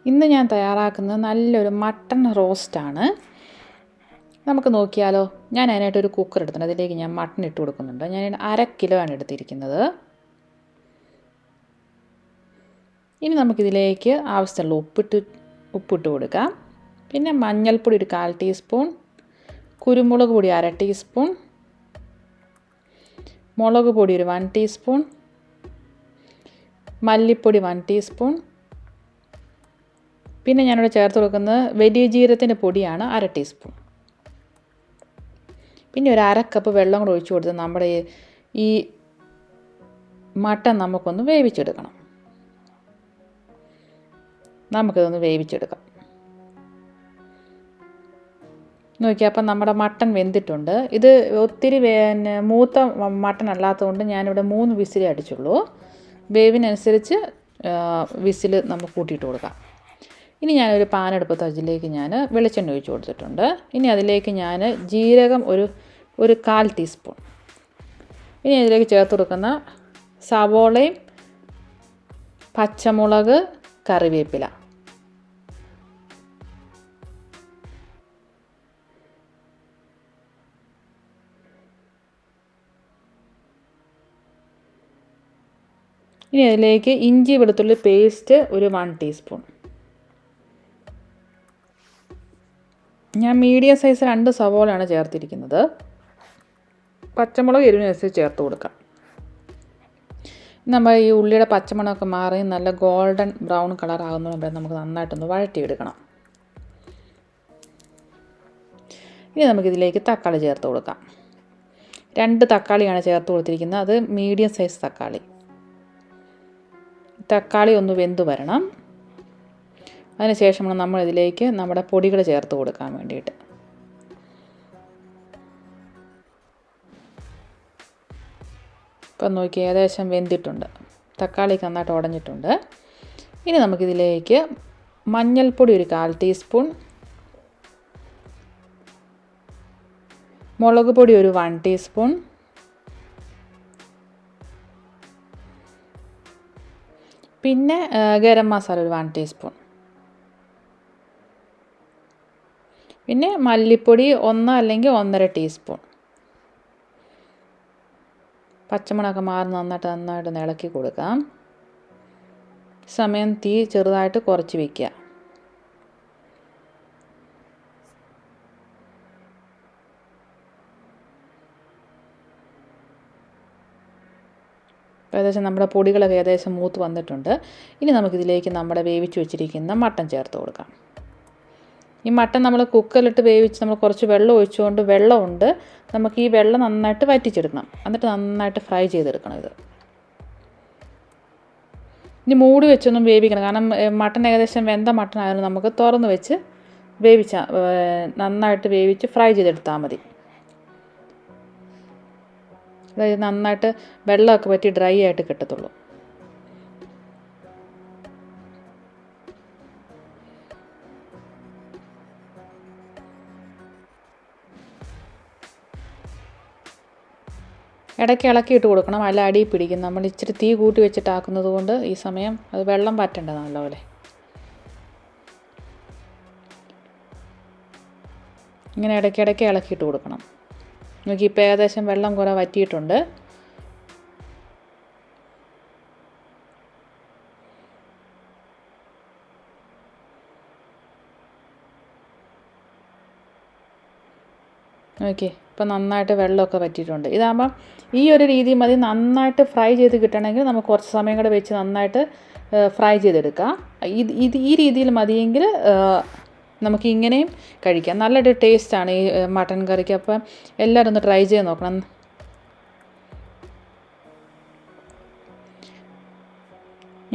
ഇന്ന് ഞാൻ തയ്യാറാക്കുന്നത് നല്ലൊരു മട്ടൺ റോസ്റ്റാണ്. നമുക്ക് നോക്കിയാലോ. ഞാൻ അതിനായിട്ടൊരു കുക്കർ എടുത്തിട്ടുണ്ട്. അതിലേക്ക് ഞാൻ മട്ടൺ ഇട്ട് കൊടുക്കുന്നുണ്ട്. ഞാൻ 1/2 കിലോ ആണ് എടുത്തിരിക്കുന്നത്. ഇനി നമുക്കിതിലേക്ക് ആവശ്യമുള്ള ഉപ്പിട്ട് കൊടുക്കാം. പിന്നെ മഞ്ഞൾപ്പൊടി ഒരു 1/4 ടീസ്പൂൺ, കുരുമുളക് പൊടി 1/2 ടീസ്പൂൺ, മുളക് പൊടി ഒരു 1 ടീസ്പൂൺ, മല്ലിപ്പൊടി 1 ടീസ്പൂൺ, പിന്നെ ഞാനിവിടെ ചേർത്ത് കൊടുക്കുന്നത് വലിയ ജീരകത്തിൻ്റെ പൊടിയാണ് 1/2 ടീസ്പൂൺ. പിന്നെ ഒരു 1/2 കപ്പ് വെള്ളം കൂടെ ഒഴിച്ച് കൊടുത്ത് നമ്മുടെ ഈ മട്ടൺ നമുക്കൊന്ന് വേവിച്ചെടുക്കണം. നമുക്കിതൊന്ന് വേവിച്ചെടുക്കാം. നോക്കിയാൽ അപ്പം നമ്മുടെ മട്ടൺ വെന്തിട്ടുണ്ട്. ഇത് ഒത്തിരി മൂത്ത മട്ടൺ അല്ലാത്തതുകൊണ്ട് ഞാനിവിടെ 3 വിസിലേ അടിച്ചുള്ളൂ. വേവിനനുസരിച്ച് വിസിൽ നമുക്ക് കൂട്ടിയിട്ട് കൊടുക്കാം. ഇനി ഞാനൊരു പാൻ എടുപ്പത്ത് അതിലേക്ക് ഞാൻ വെളിച്ചെണ്ണ ഒഴിച്ച് കൊടുത്തിട്ടുണ്ട്. ഇനി അതിലേക്ക് ഞാൻ ജീരകം ഒരു 1/4 ടീസ്പൂൺ. ഇനി അതിലേക്ക് ചേർത്ത് കൊടുക്കുന്ന സവോളയും പച്ചമുളക്, കറിവേപ്പില. ഇനി അതിലേക്ക് ഇഞ്ചി വെളുത്തുള്ളി പേസ്റ്റ് ഒരു 1 ടീസ്പൂൺ. ഞാൻ മീഡിയം സൈസ് 2 സവോളയാണ് ചേർത്തിരിക്കുന്നത്. പച്ചമുളക് എരിവിനനുസരിച്ച് ചേർത്ത് കൊടുക്കാം. നമ്മൾ ഈ ഉള്ളിയുടെ പച്ചമണമൊക്കെ മാറി നല്ല ഗോൾഡൻ ബ്രൗൺ കളർ ആകുന്നതുകൊണ്ട് നമുക്ക് നന്നായിട്ടൊന്ന് വഴറ്റിയെടുക്കണം. ഇനി നമുക്കിതിലേക്ക് തക്കാളി ചേർത്ത് കൊടുക്കാം. 2 തക്കാളിയാണ് ചേർത്ത് കൊടുത്തിരിക്കുന്നത്. അത് മീഡിയം സൈസ് തക്കാളി. തക്കാളി ഒന്ന് വെന്ത് വരണം. അതിനുശേഷമാണ് നമ്മൾ ഇതിലേക്ക് നമ്മുടെ പൊടികൾ ചേർത്ത് കൊടുക്കാൻ വേണ്ടിയിട്ട്. ഇപ്പം നോക്കി ഏകദേശം വെന്തിട്ടുണ്ട്. തക്കാളിക്ക് നന്നായിട്ട് ഉടഞ്ഞിട്ടുണ്ട്. ഇനി നമുക്കിതിലേക്ക് മഞ്ഞൾപ്പൊടി ഒരു 1/4 ടീസ്പൂൺ, മുളക് പൊടി ഒരു 1 ടീസ്പൂൺ, പിന്നെ ഗരം മസാല ഒരു 1 ടീസ്പൂൺ, പിന്നെ മല്ലിപ്പൊടി 1 അല്ലെങ്കിൽ 1.5 ടീസ്പൂൺ. പച്ചമുളകൊക്കെ മാറി നന്നായിട്ട് ഇളക്കി കൊടുക്കാം. സമയം തീ ചെറുതായിട്ട് കുറച്ച് വയ്ക്കുക. ഏകദേശം നമ്മുടെ പൊടികളൊക്കെ ഏകദേശം മൂത്ത് വന്നിട്ടുണ്ട്. ഇനി നമുക്കിതിലേക്ക് നമ്മുടെ വേവിച്ച് വെച്ചിരിക്കുന്ന മട്ടൺ ചേർത്ത് കൊടുക്കാം. ഈ മട്ടൺ നമ്മൾ കുക്കറിലിട്ട് വേവിച്ച് നമ്മൾ കുറച്ച് വെള്ളം ഒഴിച്ചുകൊണ്ട് വെള്ളമുണ്ട്. നമുക്ക് ഈ വെള്ളം നന്നായിട്ട് വറ്റിച്ചെടുക്കണം. എന്നിട്ട് നന്നായിട്ട് ഫ്രൈ ചെയ്തെടുക്കണം ഇത്. ഇനി മൂടി വെച്ചൊന്നും വേവിക്കണം. കാരണം മട്ടൺ ഏകദേശം വെന്ത മട്ടൺ ആയതുകൊണ്ട് നമുക്ക് തുറന്ന് വെച്ച് നന്നായിട്ട് വേവിച്ച് ഫ്രൈ ചെയ്തെടുത്താൽ മതി. അതായത് നന്നായിട്ട് വെള്ളമൊക്കെ പറ്റി ഡ്രൈ ആയിട്ട് കിട്ടത്തുള്ളൂ. ഇടയ്ക്ക് ഇളക്കിയിട്ട് കൊടുക്കണം. അല്ല അടിയിൽ പിടിക്കും. നമ്മൾ ഇച്ചിരി തീ കൂട്ടി വെച്ചിട്ടാക്കുന്നത് കൊണ്ട് ഈ സമയം അത് വെള്ളം പറ്റണ്ട നല്ലപോലെ. ഇങ്ങനെ ഇടയ്ക്കിടയ്ക്ക് ഇളക്കിയിട്ട് കൊടുക്കണം. നോക്കി ഇപ്പോൾ ഏകദേശം വെള്ളം കുറേ വറ്റിയിട്ടുണ്ട്. ഓക്കെ, ഇപ്പോൾ നന്നായിട്ട് വെള്ളമൊക്കെ വറ്റിയിട്ടുണ്ട്. ഇതാകുമ്പം ഈ ഒരു രീതി മതി. നന്നായിട്ട് ഫ്രൈ ചെയ്ത് കിട്ടണമെങ്കിൽ നമുക്ക് കുറച്ച് സമയം കൂടെ വെച്ച് നന്നായിട്ട് ഫ്രൈ ചെയ്തെടുക്കാം. ഈ രീതിയിൽ മതിയെങ്കിൽ നമുക്ക് ഇങ്ങനെയും കഴിക്കാം. നല്ലൊരു ടേസ്റ്റാണ് ഈ മട്ടൻ കറിക്ക്. അപ്പം എല്ലാവരും ഒന്ന് ട്രൈ ചെയ്ത് നോക്കണം.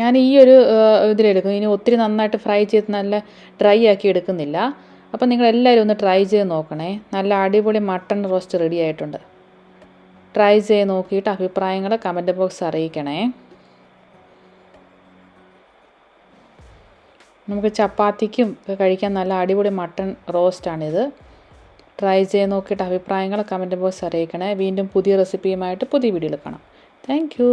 ഞാൻ ഈ ഒരു ഇതിലെടുക്കും. ഇനി ഒത്തിരി നന്നായിട്ട് ഫ്രൈ ചെയ്ത് നല്ല ഡ്രൈ ആക്കി എടുക്കുന്നില്ല. അപ്പം നിങ്ങളെല്ലാവരും ഒന്ന് ട്രൈ ചെയ്ത് നോക്കണേ. നല്ല അടിപൊളി മട്ടൺ റോസ്റ്റ് റെഡി ആയിട്ടുണ്ട്. ട്രൈ ചെയ്ത് നോക്കിയിട്ട് അഭിപ്രായങ്ങൾ കമൻറ്റ് ബോക്സ് അറിയിക്കണേ. നമുക്ക് ചപ്പാത്തിക്കും ഒക്കെ കഴിക്കാൻ നല്ല അടിപൊളി മട്ടൺ റോസ്റ്റാണിത്. ട്രൈ ചെയ്ത് നോക്കിയിട്ട് അഭിപ്രായങ്ങൾ കമൻറ്റ് ബോക്സ് അറിയിക്കണേ. വീണ്ടും പുതിയ റെസിപ്പിയുമായിട്ട് പുതിയ വീഡിയോയിൽ കാണാം. Thank you.